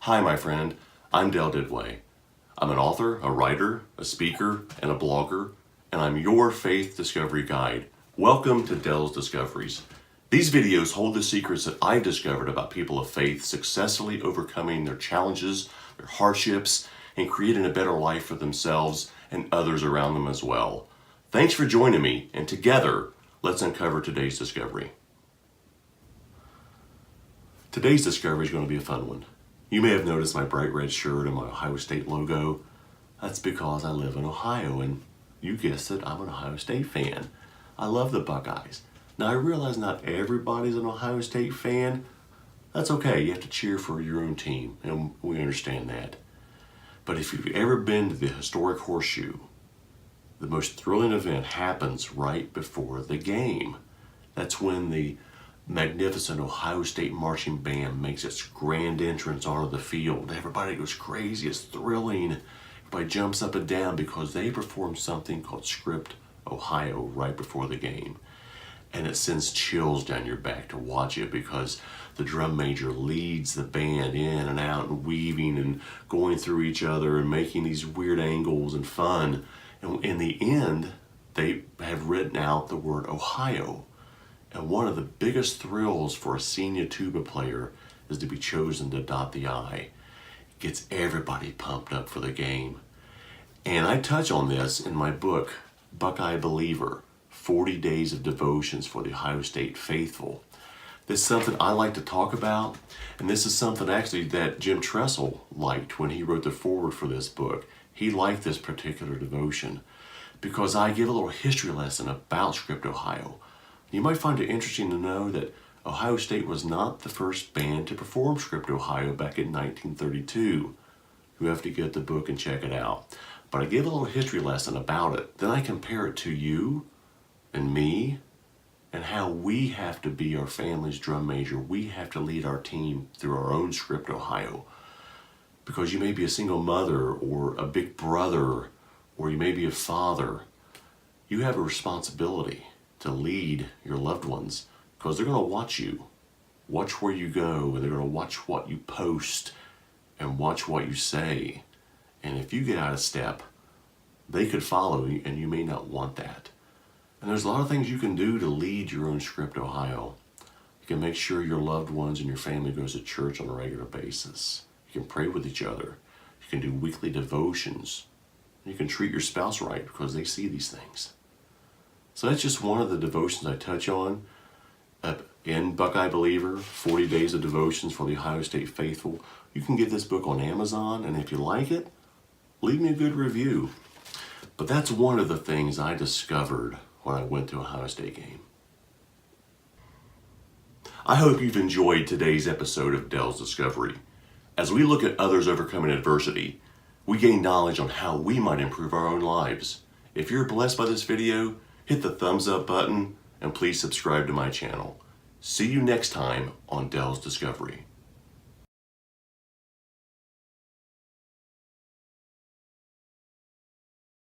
Hi, my friend. I'm Dale Duduit. I'm an author, a writer, a speaker, and a blogger, and I'm your faith discovery guide. Welcome to Dale's Discoveries. These videos hold the secrets that I've discovered about people of faith successfully overcoming their challenges, their hardships, and creating a better life for themselves and others around them as well. Thanks for joining me, and together, let's uncover today's discovery. Today's discovery is going to be a fun one. You may have noticed my bright red shirt and my Ohio State logo. That's because I live in Ohio, and you guessed it, I'm an Ohio State fan. I love the Buckeyes. Now, I realize not everybody's an Ohio State fan. That's okay, you have to cheer for your own team, and we understand that. But if you've ever been to the historic Horseshoe, the most thrilling event happens right before the game. That's when the magnificent Ohio State marching band makes its grand entrance onto the field. Everybody goes crazy, it's thrilling. Everybody jumps up and down because they perform something called Script Ohio right before the game. And it sends chills down your back to watch it because the drum major leads the band in and out and weaving and going through each other and making these weird angles and fun. And in the end, they have written out the word Ohio. And one of the biggest thrills for a senior tuba player is to be chosen to dot the I. It gets everybody pumped up for the game. And I touch on this in my book, Buckeye Believer, 40 Days of Devotions for the Ohio State Faithful. This is something I like to talk about, and this is something actually that Jim Tressel liked when he wrote the foreword for this book. He liked this particular devotion because I give a little history lesson about Script Ohio. You might find it interesting to know that Ohio State was not the first band to perform Script Ohio back in 1932. You have to get the book and check it out. But I give a little history lesson about it. Then I compare it to you and me and how we have to be our family's drum major. We have to lead our team through our own Script Ohio. Because you may be a single mother or a big brother or you may be a father. You have a responsibility to lead your loved ones because they're going to watch you, watch where you go, and they're going to watch what you post and watch what you say. And if you get out of step, they could follow you and you may not want that. And there's a lot of things you can do to lead your own Script Ohio. You can make sure your loved ones and your family goes to church on a regular basis. You can pray with each other. You can do weekly devotions. You can treat your spouse right because they see these things. So that's just one of the devotions I touch on in Buckeye Believer, 40 Days of Devotions for the Ohio State Faithful. You can get this book on Amazon, and if you like it, leave me a good review. But that's one of the things I discovered when I went to a Ohio State game. I hope you've enjoyed today's episode of Dale's Discovery. As we look at others overcoming adversity, we gain knowledge on how we might improve our own lives. If you're blessed by this video, hit the thumbs up button and please subscribe to my channel. See you next time on Dale's Discovery.